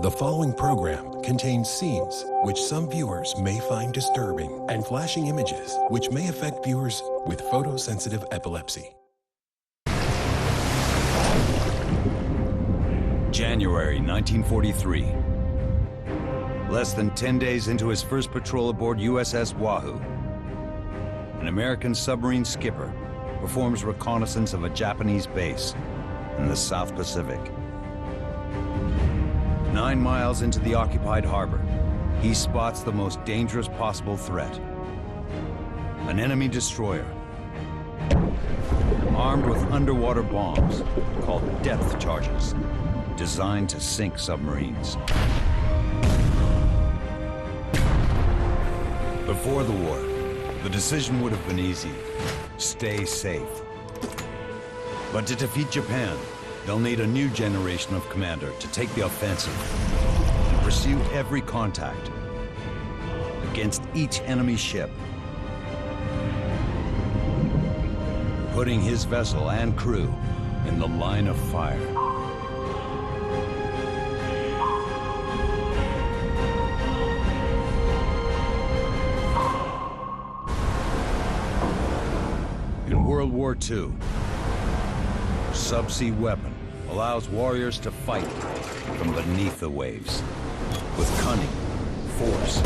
The following program contains scenes which some viewers may find disturbing and flashing images which may affect viewers with photosensitive epilepsy. January 1943. Less than 10 days into his first patrol aboard USS Wahoo, an American submarine skipper performs reconnaissance of a Japanese base in the South Pacific. 9 miles into the occupied harbor, he spots the most dangerous possible threat. An enemy destroyer, armed with underwater bombs called depth charges, designed to sink submarines. Before the war, the decision would have been easy: stay safe. But to defeat Japan, they'll need a new generation of commander to take the offensive and pursue every contact against each enemy ship, putting his vessel and crew in the line of fire. In World War II, subsea weapon allows warriors to fight from beneath the waves with cunning, force,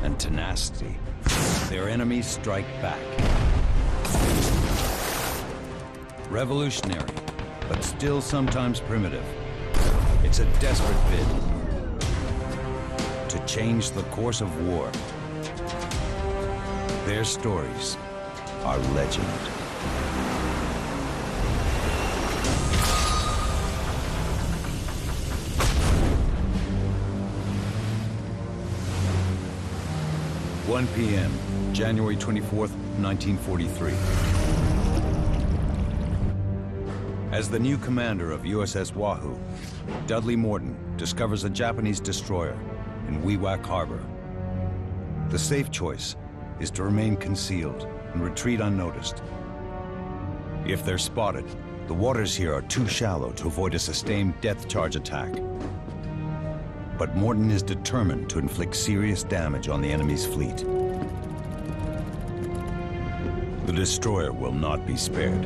and tenacity. Their enemies strike back. Revolutionary, but still sometimes primitive. It's a desperate bid to change the course of war. Their stories are legend. (1 p.m., January 24th, 1943. As the new commander of USS Wahoo, Dudley Morton discovers a Japanese destroyer in Wewak Harbor. The safe choice is to remain concealed and retreat unnoticed. If they're spotted, the waters here are too shallow to avoid a sustained depth charge attack. But Morton is determined to inflict serious damage on the enemy's fleet. The destroyer will not be spared.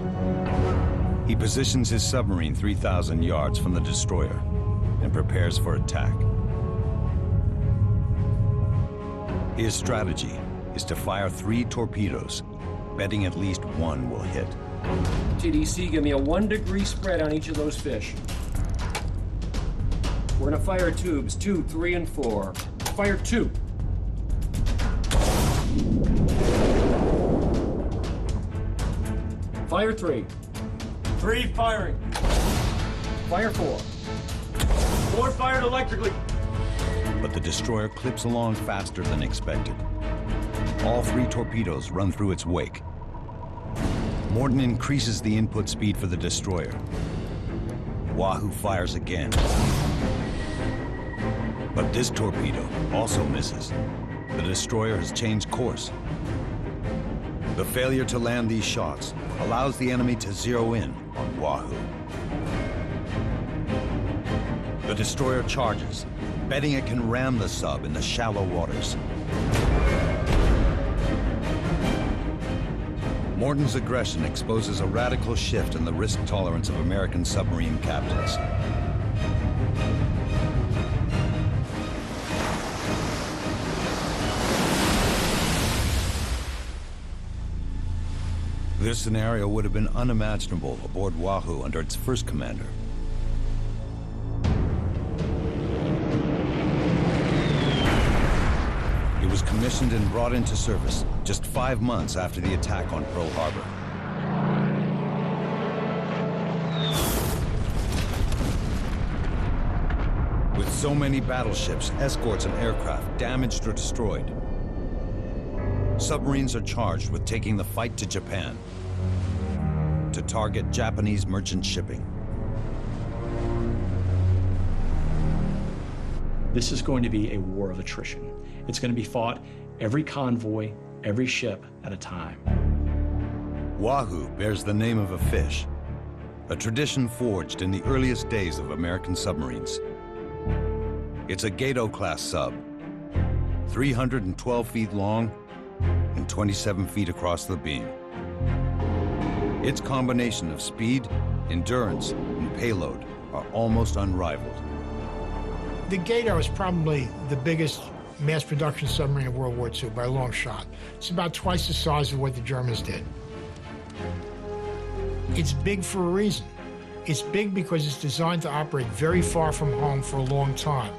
He positions his submarine 3,000 yards from the destroyer and prepares for attack. His strategy is to fire 3 torpedoes, betting at least one will hit. TDC, give me a 1-degree spread on each of those fish. We're gonna fire tubes 2, 3, and 4. Fire 2. Fire 3. 3 firing. Fire 4. 4 fired electrically. But the destroyer clips along faster than expected. All 3 torpedoes run through its wake. Morton increases the input speed for the destroyer. Wahoo fires again. But this torpedo also misses. The destroyer has changed course. The failure to land these shots allows the enemy to zero in on Wahoo. The destroyer charges, betting it can ram the sub in the shallow waters. Morton's aggression exposes a radical shift in the risk tolerance of American submarine captains. This scenario would have been unimaginable aboard Wahoo under its first commander. It was commissioned and brought into service just 5 months after the attack on Pearl Harbor. With so many battleships, escorts, and aircraft damaged or destroyed, submarines are charged with taking the fight to Japan to target Japanese merchant shipping. This is going to be a war of attrition. It's going to be fought every convoy, every ship at a time. Wahoo bears the name of a fish, a tradition forged in the earliest days of American submarines. It's a Gato-class sub, 312 feet long and 27 feet across the beam. Its combination of speed, endurance, and payload are almost unrivaled. The Gato is probably the biggest mass production submarine of World War II by a long shot. It's about twice the size of what the Germans did. It's big for a reason. It's big because it's designed to operate very far from home for a long time.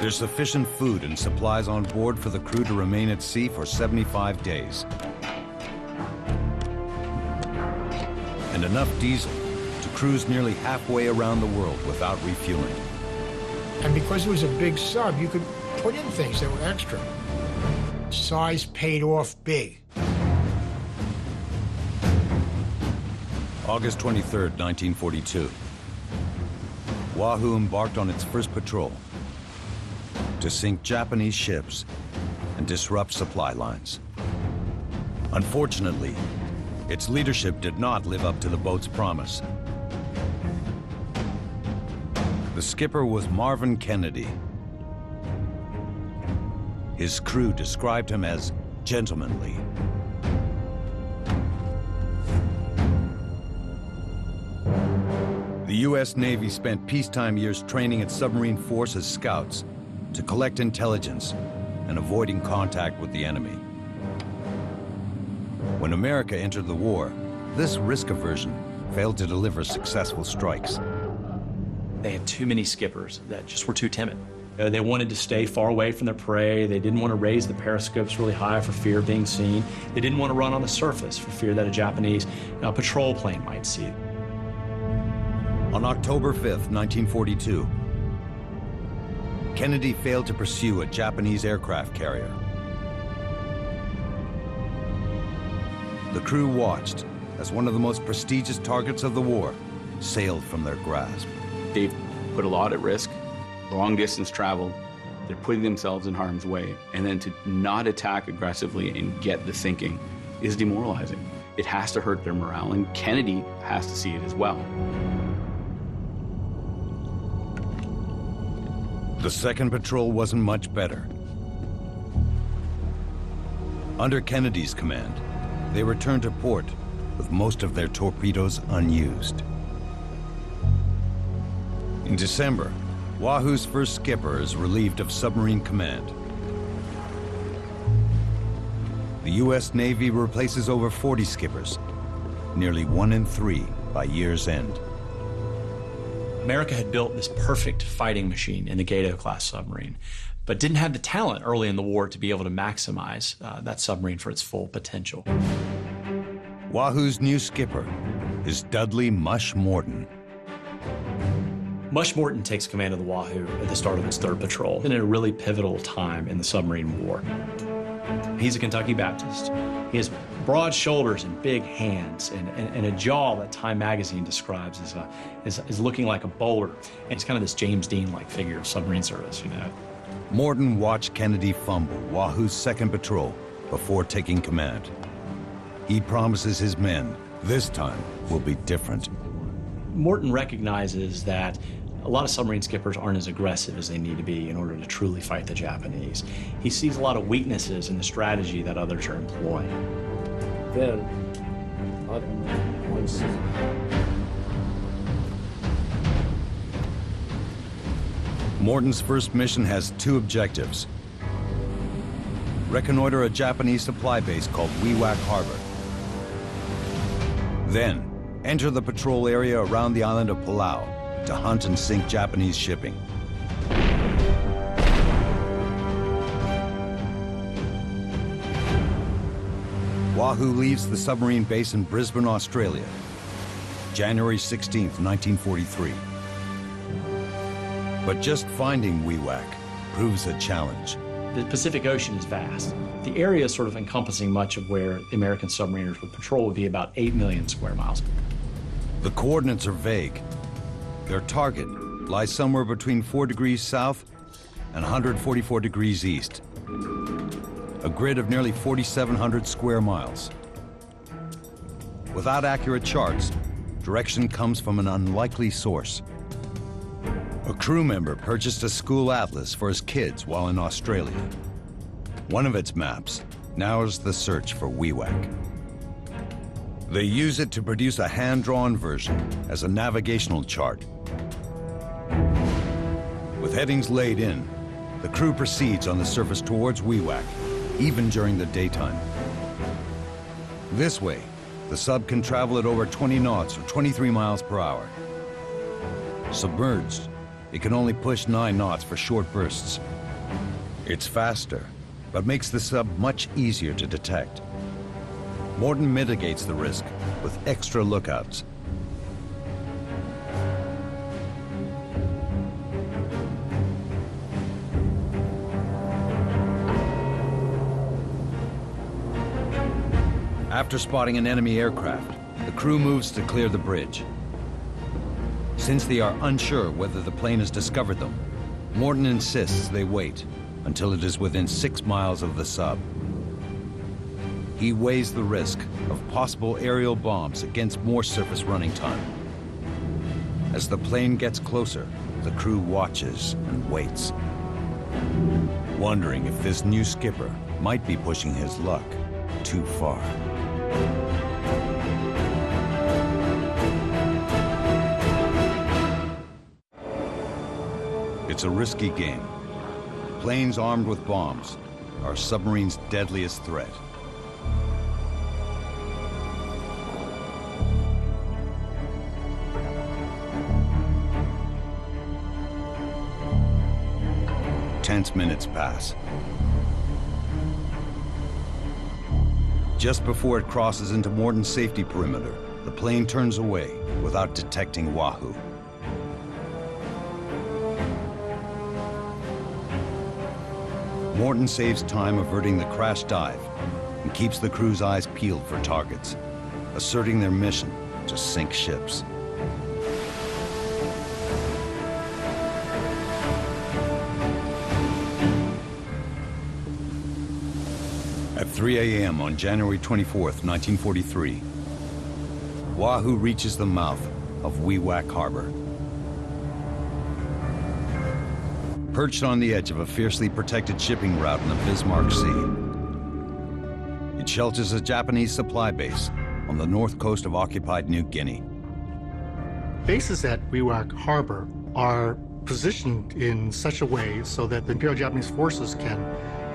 There's sufficient food and supplies on board for the crew to remain at sea for 75 days. And enough diesel to cruise nearly halfway around the world without refueling. And because it was a big sub, you could put in things that were extra. Size paid off big. August 23rd, 1942. Wahoo embarked on its first patrol to sink Japanese ships and disrupt supply lines. Unfortunately, its leadership did not live up to the boat's promise. The skipper was Marvin Kennedy. His crew described him as gentlemanly. The U.S. Navy spent peacetime years training its submarine force as scouts to collect intelligence and avoiding contact with the enemy. When America entered the war, this risk aversion failed to deliver successful strikes. They had too many skippers that just were too timid. They wanted to stay far away from their prey. They didn't want to raise the periscopes really high for fear of being seen. They didn't want to run on the surface for fear that a Japanese patrol plane might see it. On October 5th, 1942, Kennedy failed to pursue a Japanese aircraft carrier. The crew watched as one of the most prestigious targets of the war sailed from their grasp. They've put a lot at risk, long distance travel. They're putting themselves in harm's way. And then to not attack aggressively and get the sinking is demoralizing. It has to hurt their morale, and Kennedy has to see it as well. The second patrol wasn't much better. Under Kennedy's command, they returned to port with most of their torpedoes unused. In December, Wahoo's first skipper is relieved of submarine command. The U.S. Navy replaces over 40 skippers, nearly 1 in 3 by year's end. America had built this perfect fighting machine in the Gato-class submarine, but didn't have the talent early in the war to be able to maximize that submarine for its full potential. Wahoo's new skipper is Dudley Mush Morton. Mush Morton takes command of the Wahoo at the start of his third patrol, and at a really pivotal time in the submarine war. He's a Kentucky Baptist. He has broad shoulders and big hands, and a jaw that Time magazine describes as looking like a boulder. And it's kind of this James Dean-like figure of submarine service, you know. Morton watched Kennedy fumble Wahoo's second patrol before taking command. He promises his men this time will be different. Morton recognizes that a lot of submarine skippers aren't as aggressive as they need to be in order to truly fight the Japanese. He sees a lot of weaknesses in the strategy that others are employing. Then, once Morton's first mission has 2 objectives. Reconnoiter a Japanese supply base called Wahoo Harbor. Then, enter the patrol area around the island of Palau to hunt and sink Japanese shipping. Wahoo leaves the submarine base in Brisbane, Australia, January 16th, 1943. But just finding Wahoo proves a challenge. The Pacific Ocean is vast. The area sort of encompassing much of where the American submariners would patrol would be about 8 million square miles. The coordinates are vague. Their target lies somewhere between 4 degrees south and 144 degrees east. A grid of nearly 4,700 square miles. Without accurate charts, direction comes from an unlikely source. A crew member purchased a school atlas for his kids while in Australia. One of its maps narrows the search for Wewak. They use it to produce a hand-drawn version as a navigational chart. With headings laid in, the crew proceeds on the surface towards Wewak, even during the daytime. This way, the sub can travel at over 20 knots or 23 miles per hour. Submerged, it can only push 9 knots for short bursts. It's faster, but makes the sub much easier to detect. Morton mitigates the risk with extra lookouts. After spotting an enemy aircraft, the crew moves to clear the bridge. Since they are unsure whether the plane has discovered them, Morton insists they wait until it is within 6 miles of the sub. He weighs the risk of possible aerial bombs against more surface running time. As the plane gets closer, the crew watches and waits, wondering if this new skipper might be pushing his luck too far. It's a risky game. Planes armed with bombs are submarine's deadliest threat. Tense minutes pass. Just before it crosses into Morton's safety perimeter, the plane turns away without detecting Wahoo. Morton saves time averting the crash dive and keeps the crew's eyes peeled for targets, asserting their mission to sink ships. At 3 a.m. on January 24th, 1943, Wahoo reaches the mouth of Wewak Harbor. Perched on the edge of a fiercely protected shipping route in the Bismarck Sea, it shelters a Japanese supply base on the north coast of occupied New Guinea. Bases at Wewak Harbor are positioned in such a way so that the Imperial Japanese forces can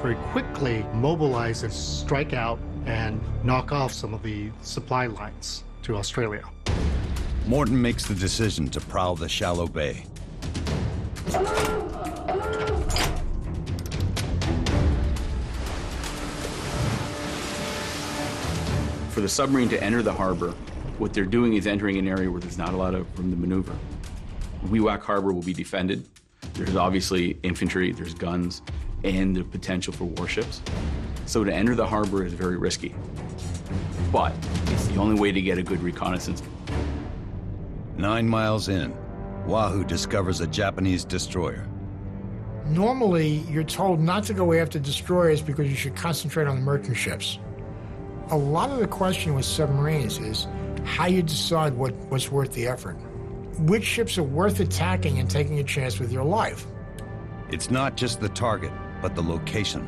very quickly mobilize and strike out and knock off some of the supply lines to Australia. Morton makes the decision to prowl the shallow bay. For the submarine to enter the harbor, what they're doing is entering an area where there's not a lot of room to maneuver. Wewak Harbor will be defended. There's obviously infantry, there's guns, and the potential for warships. So to enter the harbor is very risky. But it's the only way to get a good reconnaissance. 9 miles in, Wahoo discovers a Japanese destroyer. Normally, you're told not to go after destroyers because you should concentrate on the merchant ships. A lot of the question with submarines is how you decide what's worth the effort. Which ships are worth attacking and taking a chance with your life? It's not just the target, but the location.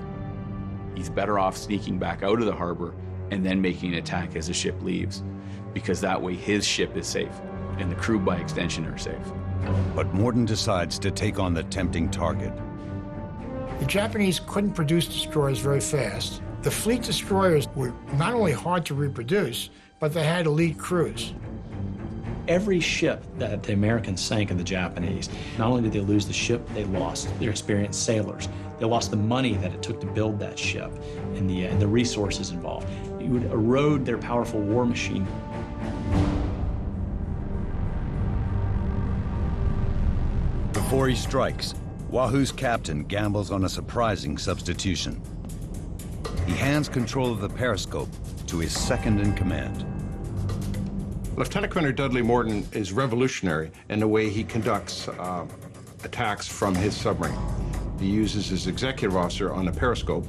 He's better off sneaking back out of the harbor and then making an attack as the ship leaves, because that way his ship is safe, and the crew by extension are safe. But Morton decides to take on the tempting target. The Japanese couldn't produce destroyers very fast. The fleet destroyers were not only hard to reproduce, but they had elite crews. Every ship that the Americans sank in the Japanese, not only did they lose the ship, they lost their experienced sailors. They lost the money that it took to build that ship and the resources involved. It would erode their powerful war machine. Before he strikes, Wahoo's captain gambles on a surprising substitution. He hands control of the periscope to his second-in-command. Lieutenant Commander Dudley Morton is revolutionary in the way he conducts attacks from his submarine. He uses his executive officer on the periscope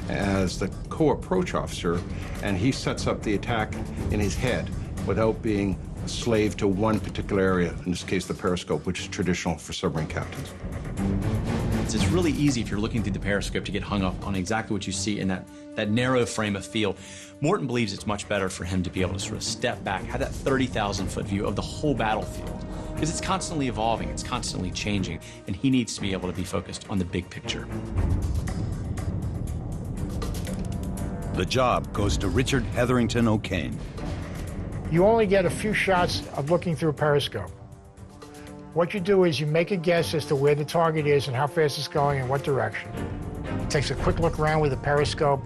as the co-approach officer, and he sets up the attack in his head without being slave to one particular area, in this case the periscope, which is traditional for submarine captains. It's really easy if you're looking through the periscope to get hung up on exactly what you see in that narrow frame of field. Morton believes it's much better for him to be able to sort of step back, have that 30,000-foot view of the whole battlefield, because it's constantly evolving, it's constantly changing, and he needs to be able to be focused on the big picture. The job goes to Richard Hetherington O'Kane. You only get a few shots of looking through a periscope. What you do is you make a guess as to where the target is and how fast it's going and what direction. Takes a quick look around with a periscope.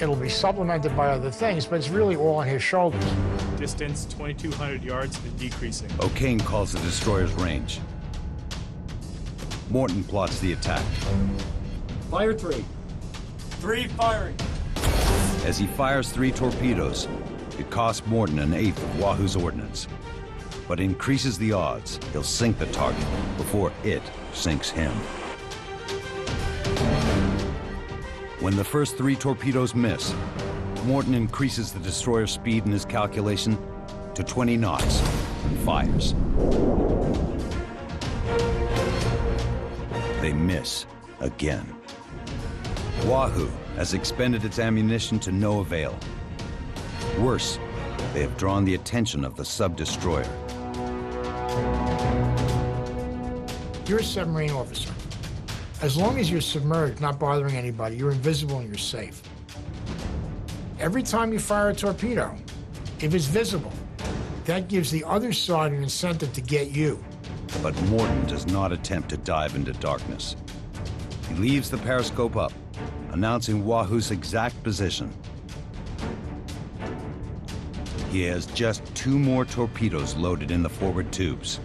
It'll be supplemented by other things, but it's really all on his shoulders. Distance 2,200 yards and decreasing. O'Kane calls the destroyer's range. Morton plots the attack. Fire 3. 3 firing. As he fires 3 torpedoes, it costs Morton an eighth of Wahoo's ordnance, but increases the odds he'll sink the target before it sinks him. When the first 3 torpedoes miss, Morton increases the destroyer's speed in his calculation to 20 knots and fires. They miss again. Wahoo has expended its ammunition to no avail. Worse, they have drawn the attention of the sub-destroyer. You're a submarine officer. As long as you're submerged, not bothering anybody, you're invisible and you're safe. Every time you fire a torpedo, if it's visible, that gives the other side an incentive to get you. But Morton does not attempt to dive into darkness. He leaves the periscope up, announcing Wahoo's exact position. He has just 2 more torpedoes loaded in the forward tubes.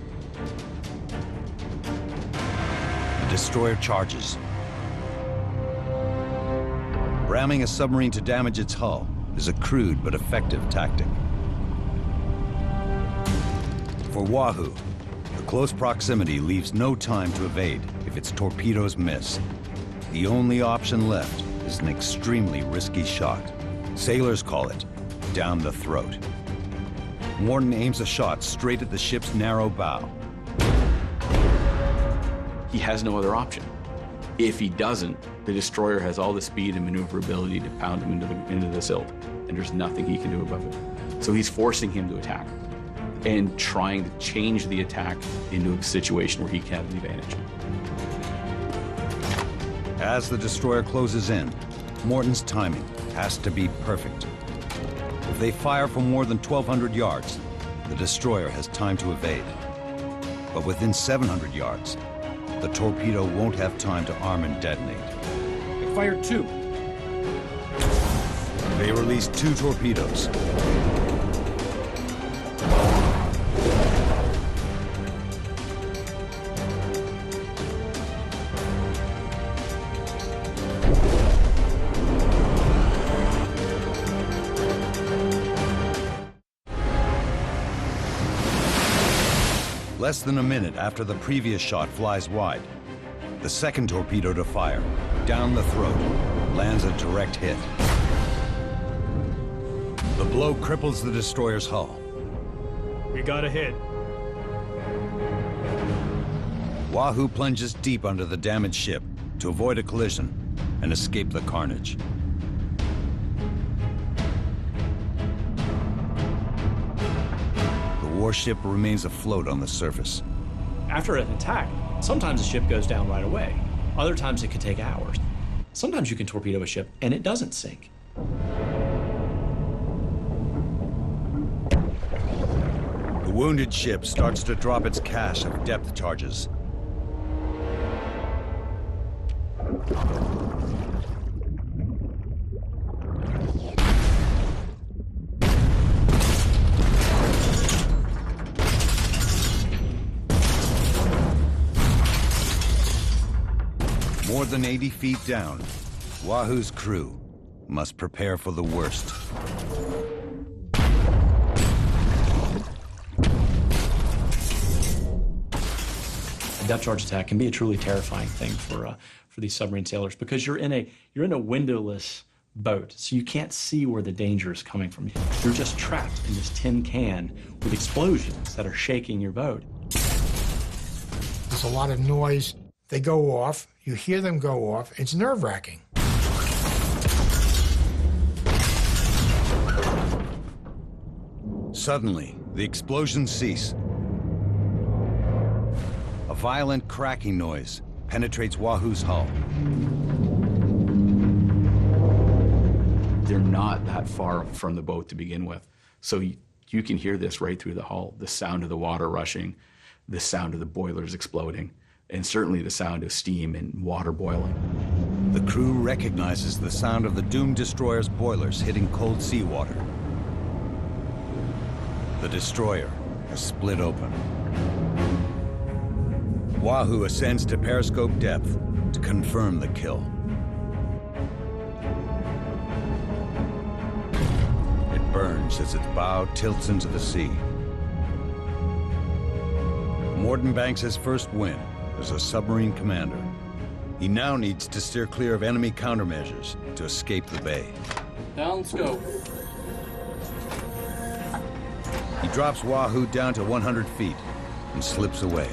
The destroyer charges. Ramming a submarine to damage its hull is a crude but effective tactic. For Wahoo, the close proximity leaves no time to evade if its torpedoes miss. The only option left is an extremely risky shot. Sailors call it down the throat. Morton aims a shot straight at the ship's narrow bow. He has no other option. If he doesn't, the destroyer has all the speed and maneuverability to pound him into the silt, and there's nothing he can do about it. So he's forcing him to attack and trying to change the attack into a situation where he can have the advantage. As the destroyer closes in, Morton's timing has to be perfect. If they fire for more than 1,200 yards, the destroyer has time to evade. But within 700 yards, the torpedo won't have time to arm and detonate. I fired 2. They release 2 torpedoes. Less than a minute after the previous shot flies wide, the second torpedo to fire, down the throat, lands a direct hit. The blow cripples the destroyer's hull. We got a hit. Wahoo plunges deep under the damaged ship to avoid a collision and escape the carnage. The warship remains afloat on the surface. After an attack, sometimes the ship goes down right away. Other times it could take hours. Sometimes you can torpedo a ship and it doesn't sink. The wounded ship starts to drop its cache of depth charges. More than 80 feet down, Wahoo's crew must prepare for the worst. A depth charge attack can be a truly terrifying thing for these submarine sailors, because you're in a windowless boat, so you can't see where the danger is coming from. You're just trapped in this tin can with explosions that are shaking your boat. There's a lot of noise. They go off. You hear them go off. It's nerve-wracking. Suddenly, the explosions cease. A violent cracking noise penetrates Wahoo's hull. They're not that far from the boat to begin with. So you can hear this right through the hull, the sound of the water rushing, the sound of the boilers exploding, and certainly the sound of steam and water boiling. The crew recognizes the sound of the doomed destroyer's boilers hitting cold seawater. The destroyer is split open. Wahoo ascends to periscope depth to confirm the kill. It burns as its bow tilts into the sea. Morton banks his first win as a submarine commander. He now needs to steer clear of enemy countermeasures to escape the bay. Down scope. He drops Wahoo down to 100 feet and slips away.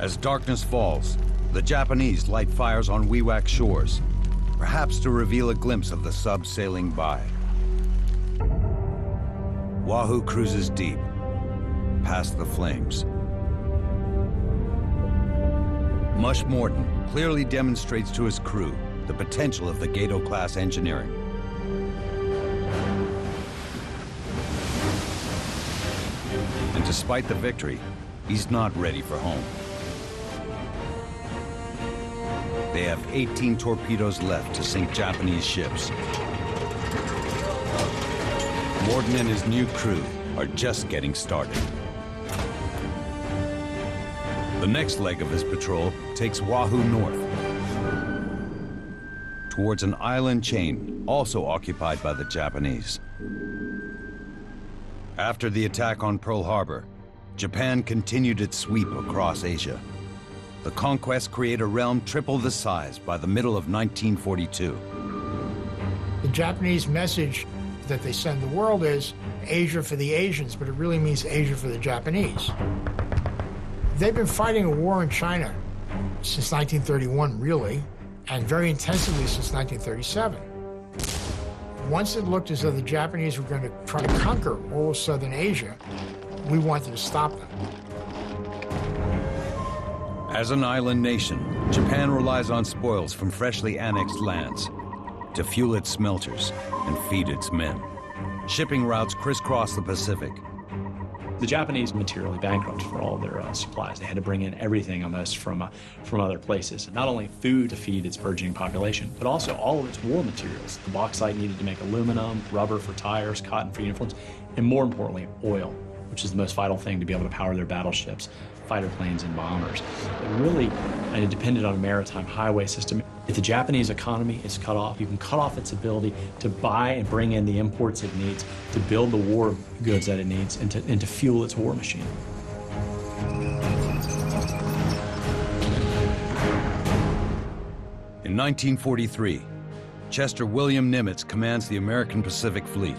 As darkness falls, the Japanese light fires on Wewak shores, perhaps to reveal a glimpse of the sub sailing by. Wahoo cruises deep, past the flames. Mush Morton clearly demonstrates to his crew the potential of the Gato-class engineering. And despite the victory, he's not ready for home. They have 18 torpedoes left to sink Japanese ships. Morton and his new crew are just getting started. The next leg of his patrol takes Wahoo north, towards an island chain also occupied by the Japanese. After the attack on Pearl Harbor, Japan continued its sweep across Asia. The conquests create a realm triple the size by the middle of 1942. The Japanese message that they send the world is Asia for the Asians, but it really means Asia for the Japanese. They've been fighting a war in China since 1931, really, and very intensively since 1937. Once it looked as though the Japanese were going to try to conquer all of southern Asia, we wanted to stop them. As an island nation, Japan relies on spoils from freshly annexed lands to fuel its smelters and feed its men. Shipping routes crisscross the Pacific. The Japanese materially bankrupt for all their supplies. They had to bring in everything almost from other places. Not only food to feed its burgeoning population, but also all of its war materials. The bauxite needed to make aluminum, rubber for tires, cotton for uniforms, and more importantly, oil, which is the most vital thing to be able to power their battleships, fighter planes, and bombers. It really depended on a maritime highway system. If the Japanese economy is cut off, you can cut off its ability to buy and bring in the imports it needs, to build the war goods that it needs, and to fuel its war machine. In 1943, Chester William Nimitz commands the American Pacific Fleet.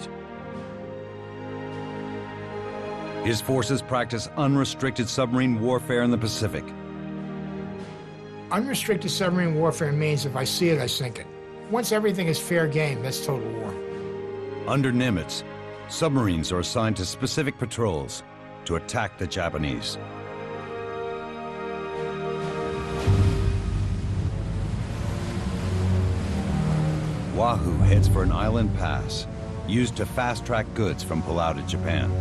His forces practice unrestricted submarine warfare in the Pacific. Unrestricted submarine warfare means if I see it, I sink it. Once everything is fair game, that's total war. Under Nimitz, submarines are assigned to specific patrols to attack the Japanese. Wahoo heads for an island pass used to fast-track goods from Palau to Japan.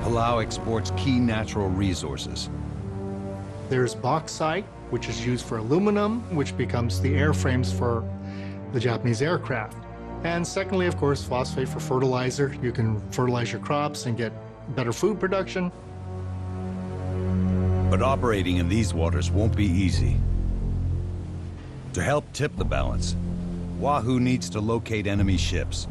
Palau exports key natural resources. There's bauxite, which is used for aluminum, which becomes the airframes for the Japanese aircraft. And secondly, of course, phosphate for fertilizer. You can fertilize your crops and get better food production. But operating in these waters won't be easy. To help tip the balance, Wahoo needs to locate enemy ships.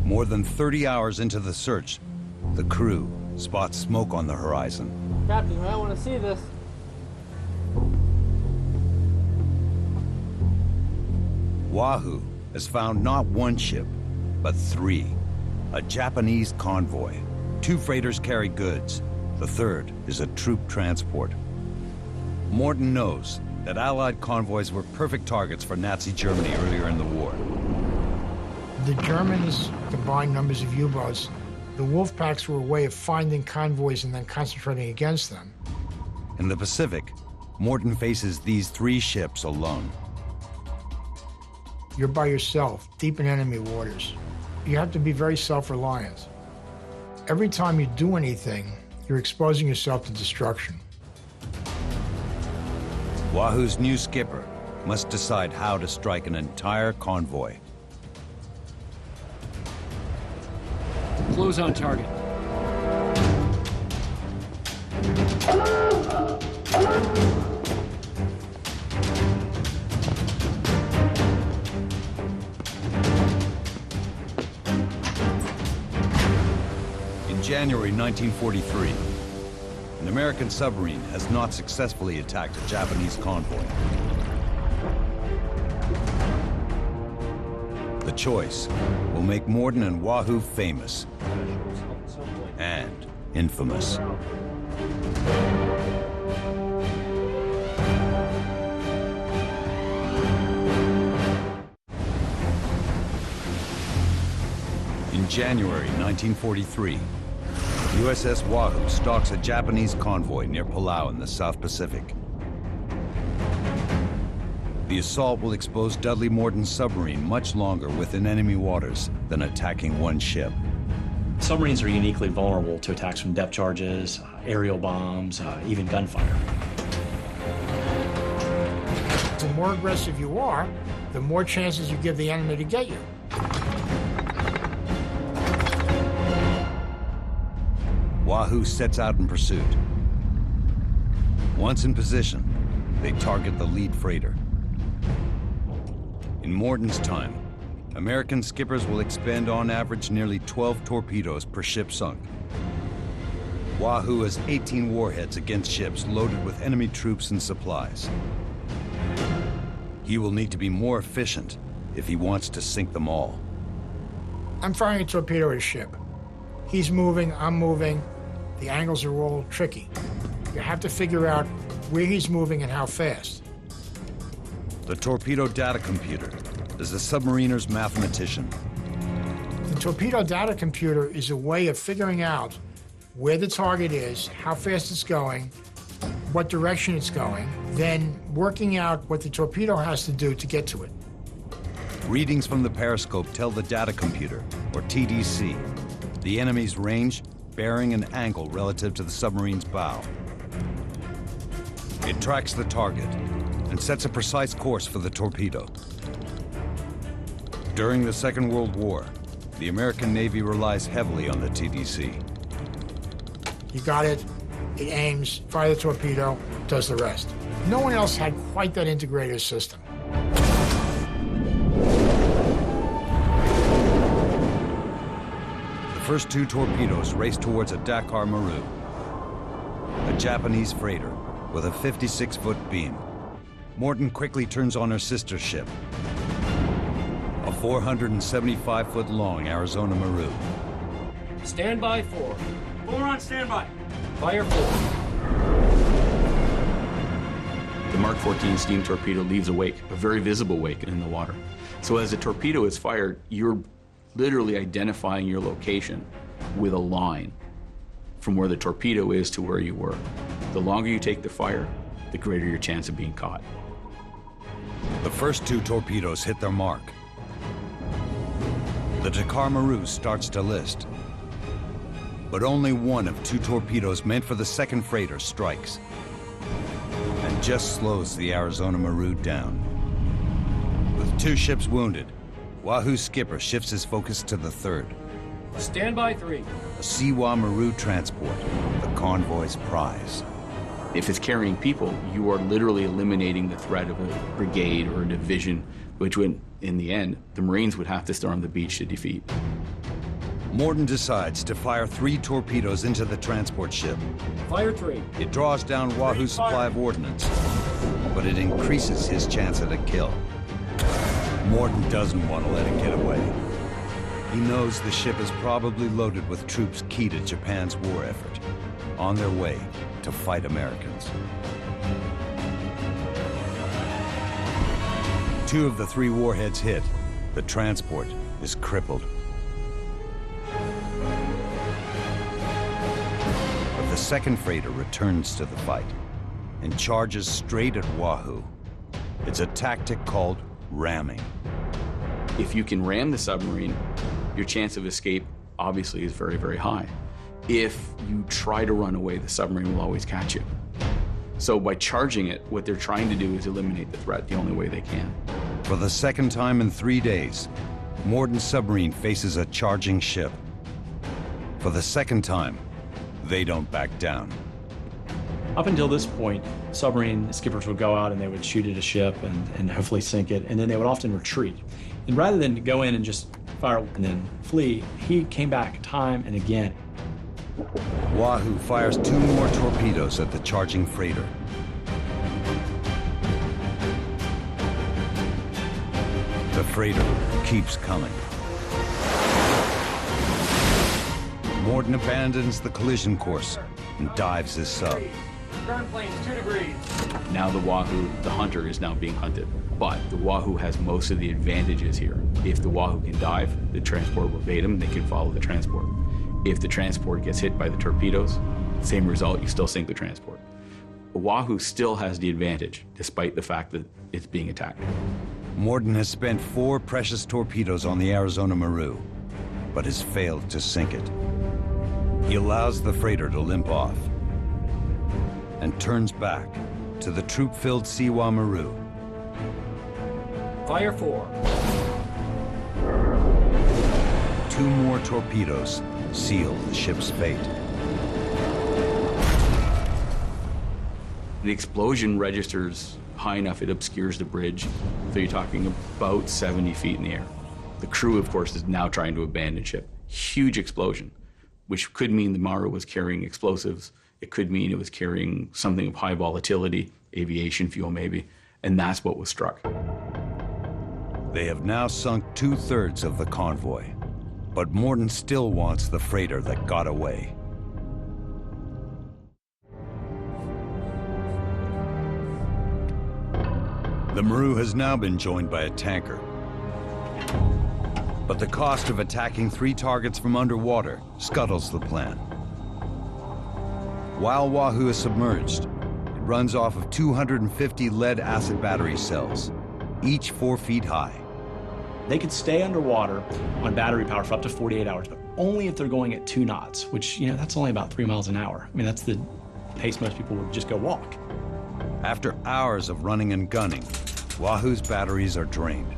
More than 30 hours into the search, the crew spots smoke on the horizon. Captain, you might want to see this. Wahoo has found not one ship, but 3. A Japanese convoy. 2 freighters carry goods. The 3rd is a troop transport. Morton knows that Allied convoys were perfect targets for Nazi Germany earlier in the war. The Germans combined numbers of U-boats. The wolf packs were a way of finding convoys and then concentrating against them. In the Pacific, Morton faces these 3 ships alone. You're by yourself, deep in enemy waters. You have to be very self-reliant. Every time you do anything, you're exposing yourself to destruction. Wahoo's new skipper must decide how to strike an entire convoy. Close on target. In January 1943, an American submarine has not successfully attacked a Japanese convoy. The choice will make Morton and Wahoo famous and infamous. In January 1943, USS Wahoo stalks a Japanese convoy near Palau in the South Pacific. The assault will expose Dudley Morton's submarine much longer within enemy waters than attacking one ship. Submarines are uniquely vulnerable to attacks from depth charges, aerial bombs, even gunfire. The more aggressive you are, the more chances you give the enemy to get you. Wahoo sets out in pursuit. Once in position, they target the lead freighter. In Morton's time, American skippers will expend on average nearly 12 torpedoes per ship sunk. Wahoo has 18 warheads against ships loaded with enemy troops and supplies. He will need to be more efficient if he wants to sink them all. I'm firing a torpedo at a ship. He's moving, I'm moving. The angles are all tricky. You have to figure out where he's moving and how fast. The torpedo data computer is the submariner's mathematician. The torpedo data computer is a way of figuring out where the target is, how fast it's going, what direction it's going, then working out what the torpedo has to do to get to it. Readings from the periscope tell the data computer, or TDC, the enemy's range, bearing, and angle relative to the submarine's bow. It tracks the target and sets a precise course for the torpedo. During the Second World War, the American Navy relies heavily on the TDC. You got it, it aims, fire the torpedo, does the rest. No one else had quite that integrated system. The first 2 torpedoes race towards a Dakar Maru, a Japanese freighter with a 56-foot beam. Morton quickly turns on her sister ship, a 475-foot-long Arizona Maru. Stand by 4. 4 on standby. Fire 4. The Mark 14 steam torpedo leaves a wake, a very visible wake in the water. So as the torpedo is fired, you're literally identifying your location with a line from where the torpedo is to where you were. The longer you take the fire, the greater your chance of being caught. The first 2 torpedoes hit their mark. The Dakar Maru starts to list, but only one of 2 torpedoes meant for the second freighter strikes and just slows the Arizona Maru down. With 2 ships wounded, Wahoo's skipper shifts his focus to the third, Stand by 3. a Siwa Maru transport, the convoy's prize. If it's carrying people, you are literally eliminating the threat of a brigade or a division, which would, in the end, the Marines would have to storm the beach to defeat. Morton decides to fire 3 torpedoes into the transport ship. Fire 3. It draws down Wahoo's supply of ordnance, but it increases his chance at a kill. Morton doesn't want to let it get away. He knows the ship is probably loaded with troops key to Japan's war effort, on their way to fight Americans. 2 of the 3 warheads hit. The transport is crippled. But the second freighter returns to the fight and charges straight at Wahoo. It's a tactic called ramming. If you can ram the submarine, your chance of escape obviously is very, very high. If you try to run away, the submarine will always catch you. So by charging it, what they're trying to do is eliminate the threat the only way they can. For the second time in 3 days, Morton's submarine faces a charging ship. For the second time, they don't back down. Up until this point, submarine skippers would go out and they would shoot at a ship and hopefully sink it, and then they would often retreat. And rather than go in and just fire and then flee, he came back time and again. Wahoo fires 2 more torpedoes at the charging freighter. The freighter keeps coming. Morton abandons the collision course and dives his sub. Turn planes 2 degrees. Now the Wahoo, the hunter, is now being hunted. But the Wahoo has most of the advantages here. If the Wahoo can dive, the transport will evade him, they can follow the transport. If the transport gets hit by the torpedoes, same result, you still sink the transport. The Wahoo still has the advantage, despite the fact that it's being attacked. Morton has spent 4 precious torpedoes on the Arizona Maru, but has failed to sink it. He allows the freighter to limp off and turns back to the troop-filled Siwa Maru. Fire 4. 2 more torpedoes seal the ship's fate. The explosion registers high enough it obscures the bridge, so you're talking about 70 feet in the air. The crew, of course, is now trying to abandon ship. Huge explosion, which could mean the Maru was carrying explosives. It could mean it was carrying something of high volatility, aviation fuel maybe, and that's what was struck. They have now sunk 2/3 of the convoy, but Morton still wants the freighter that got away. The Maru has now been joined by a tanker. But the cost of attacking 3 targets from underwater scuttles the plan. While Wahoo is submerged, it runs off of 250 lead-acid battery cells, each 4 feet high. They could stay underwater on battery power for up to 48 hours, but only if they're going at 2 knots, which, that's only about 3 miles an hour. I mean, that's the pace most people would just go walk. After hours of running and gunning, Wahoo's batteries are drained.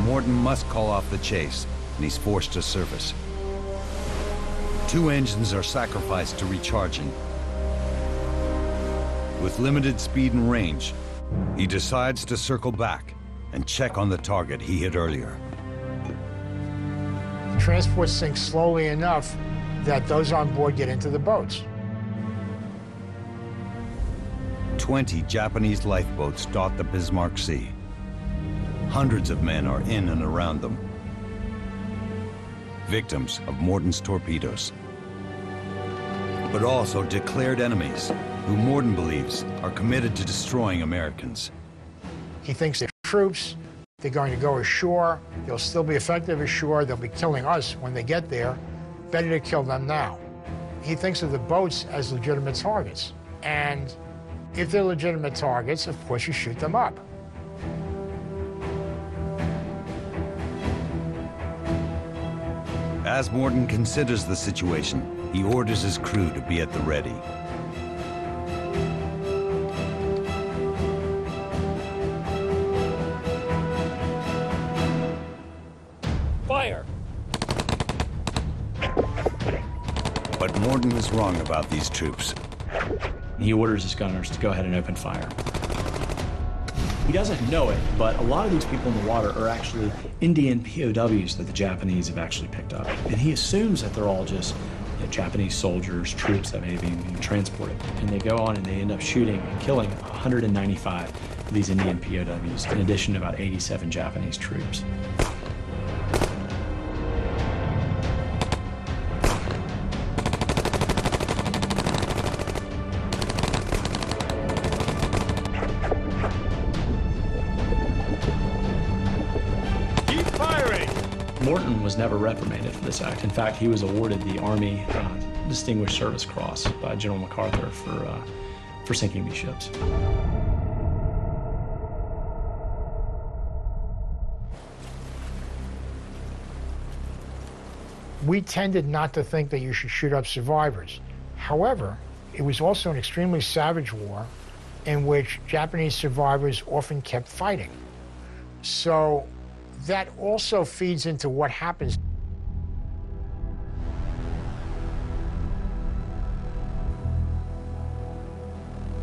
Morton must call off the chase, and he's forced to surface. 2 engines are sacrificed to recharging. With limited speed and range, he decides to circle back and check on the target he hit earlier. The transport sinks slowly enough that those on board get into the boats. 20 Japanese lifeboats dot the Bismarck Sea. Hundreds of men are in and around them, victims of Morton's torpedoes, but also declared enemies who Morton believes are committed to destroying Americans. He thinks they're troops, they're going to go ashore, they'll still be effective ashore, they'll be killing us when they get there. Better to kill them now. He thinks of the boats as legitimate targets. And if they're legitimate targets, of course you shoot them up. As Morton considers the situation, he orders his crew to be at the ready. Fire! But Morton is wrong about these troops. He orders his gunners to go ahead and open fire. He doesn't know it, but a lot of these people in the water are actually Indian POWs that the Japanese have actually picked up. And he assumes that they're all just Japanese soldiers, troops that may be being transported. And they go on and they end up shooting and killing 195 of these Indian POWs, in addition to about 87 Japanese troops. Morton was never reprimanded for this act. In fact, he was awarded the Army Distinguished Service Cross by General MacArthur for sinking these ships. We tended not to think that you should shoot up survivors. However, it was also an extremely savage war in which Japanese survivors often kept fighting. So that also feeds into what happens.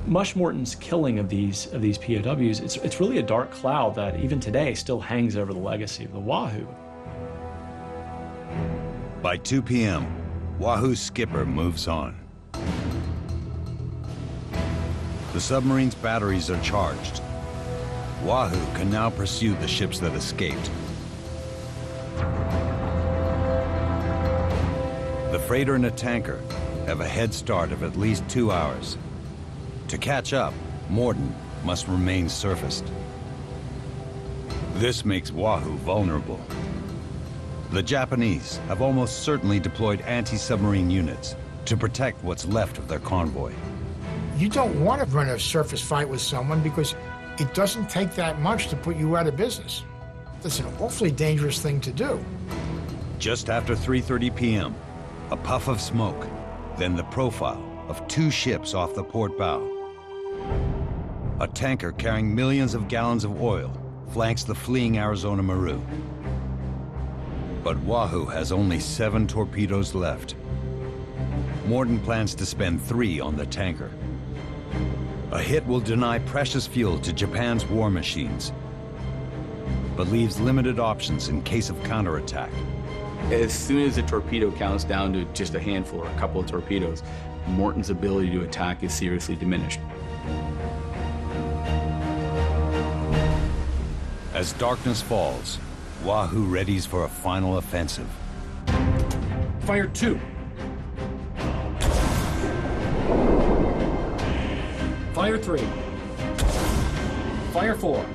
Mush Morton's killing of these POWs, it's really a dark cloud that even today still hangs over the legacy of the Wahoo. By 2 p.m., Wahoo's skipper moves on. The submarine's batteries are charged. Wahoo can now pursue the ships that escaped. The freighter and a tanker have a head start of at least 2 hours. To catch up, Morton must remain surfaced. This makes Wahoo vulnerable. The Japanese have almost certainly deployed anti-submarine units to protect what's left of their convoy. You don't want to run a surface fight with someone because it doesn't take that much to put you out of business. That's an awfully dangerous thing to do. Just after 3:30 p.m., a puff of smoke, then the profile of 2 ships off the port bow. A tanker carrying millions of gallons of oil flanks the fleeing Arizona Maru. But Wahoo has only 7 torpedoes left. Morton plans to spend 3 on the tanker. A hit will deny precious fuel to Japan's war machines, but leaves limited options in case of counterattack. As soon as the torpedo counts down to just a handful or a couple of torpedoes, Morton's ability to attack is seriously diminished. As darkness falls, Wahoo readies for a final offensive. Fire 2. Fire 3. Fire 4.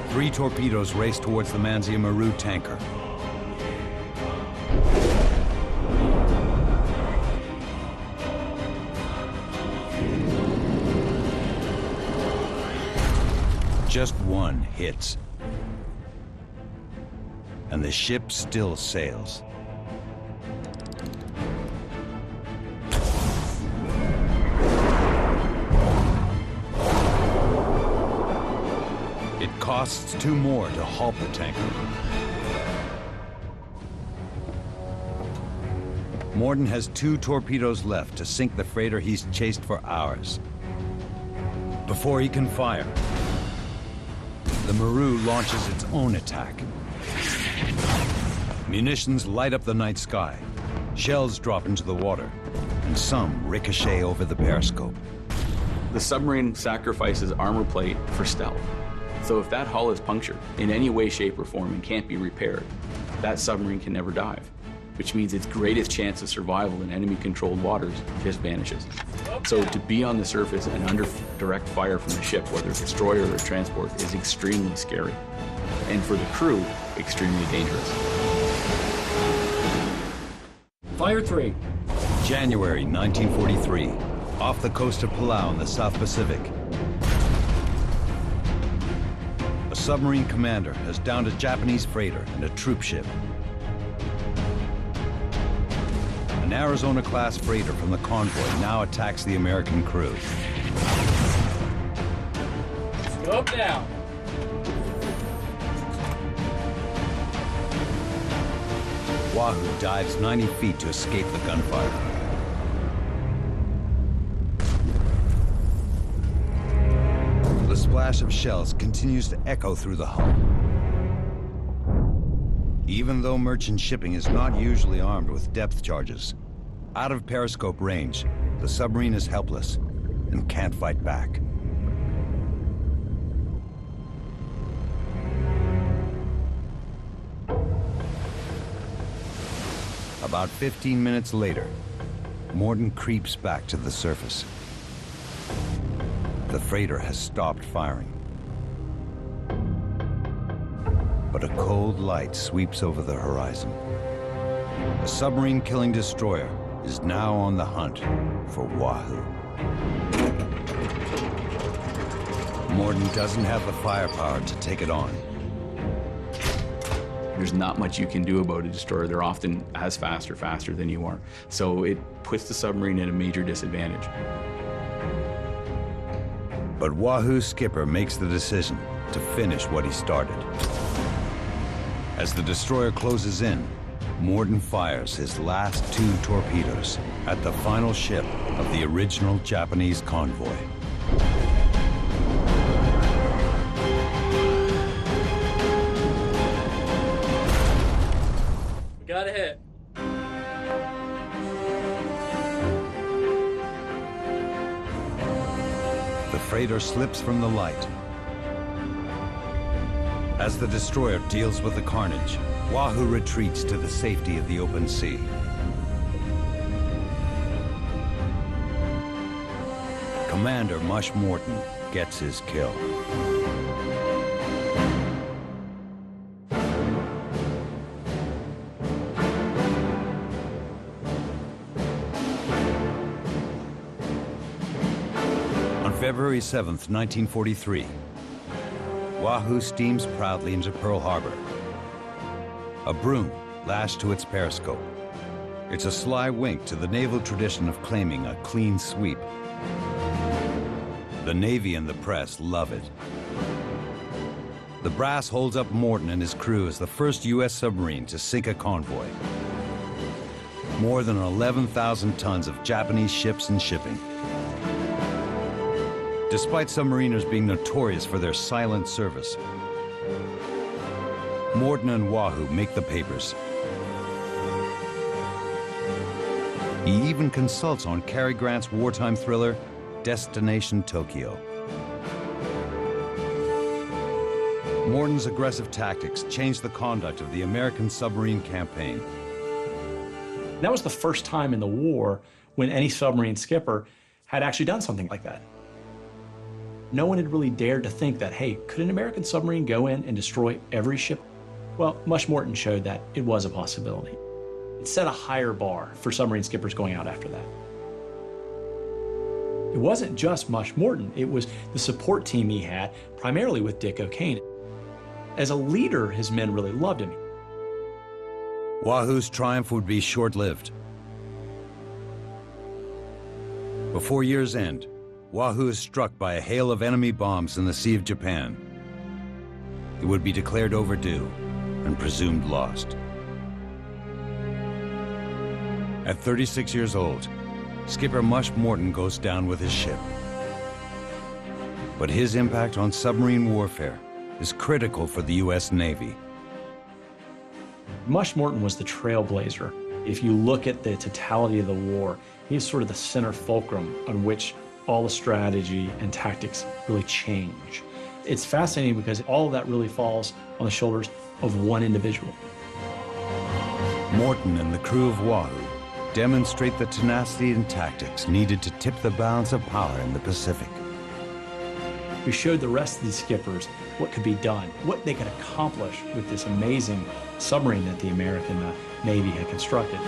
3 torpedoes race towards the Manzia Maru tanker. Just one hits, and the ship still sails. It costs 2 more to halt the tanker. Morton has 2 torpedoes left to sink the freighter he's chased for hours. Before he can fire, the Maru launches its own attack. Munitions light up the night sky. Shells drop into the water, and some ricochet over the periscope. The submarine sacrifices armor plate for stealth. So if that hull is punctured in any way, shape, or form and can't be repaired, that submarine can never dive, which means its greatest chance of survival in enemy-controlled waters just vanishes. So to be on the surface and under direct fire from a ship, whether a destroyer or a transport, is extremely scary. And for the crew, extremely dangerous. Fire 3. January 1943, off the coast of Palau in the South Pacific. A submarine commander has downed a Japanese freighter and a troop ship. An Arizona-class freighter from the convoy now attacks the American crew. Scope down. Wahoo dives 90 feet to escape the gunfire. crash of shells continues to echo through the hull. Even though merchant shipping is not usually armed with depth charges, out of periscope range, the submarine is helpless and can't fight back. About 15 minutes later, Morton creeps back to the surface. The freighter has stopped firing. But a cold light sweeps over the horizon. A submarine-killing destroyer is now on the hunt for Wahoo. Morton doesn't have the firepower to take it on. There's not much you can do about a destroyer. They're often as fast or faster than you are. So it puts the submarine at a major disadvantage. But Wahoo's skipper makes the decision to finish what he started. As the destroyer closes in, Morton fires his last 2 torpedoes at the final ship of the original Japanese convoy. We got a hit. The freighter slips from the light. As the destroyer deals with the carnage, Wahoo retreats to the safety of the open sea. Commander Mush Morton gets his kill. On February 7th, 1943, Wahoo steams proudly into Pearl Harbor. A broom lashed to its periscope. It's a sly wink to the naval tradition of claiming a clean sweep. The Navy and the press love it. The brass holds up Morton and his crew as the first U.S. submarine to sink a convoy. More than 11,000 tons of Japanese ships and shipping. Despite submariners being notorious for their silent service, Morton and Wahoo make the papers. He even consults on Cary Grant's wartime thriller, Destination Tokyo. Morton's aggressive tactics changed the conduct of the American submarine campaign. That was the first time in the war when any submarine skipper had actually done something like that. No one had really dared to think that, hey, could an American submarine go in and destroy every ship? Well, Mush Morton showed that it was a possibility. It set a higher bar for submarine skippers going out after that. It wasn't just Mush Morton, it was the support team he had, primarily with Dick O'Kane. As a leader, his men really loved him. Wahoo's triumph would be short-lived. Before year's end, Wahoo is struck by a hail of enemy bombs in the Sea of Japan. It would be declared overdue and presumed lost. At 36 years old, skipper Mush Morton goes down with his ship. But his impact on submarine warfare is critical for the U.S. Navy. Mush Morton was the trailblazer. If you look at the totality of the war, he's sort of the center fulcrum on which all the strategy and tactics really change. It's fascinating because all of that really falls on the shoulders of one individual. Morton and the crew of Wahoo demonstrate the tenacity and tactics needed to tip the balance of power in the Pacific. We showed the rest of these skippers what could be done, what they could accomplish with this amazing submarine that the American Navy had constructed.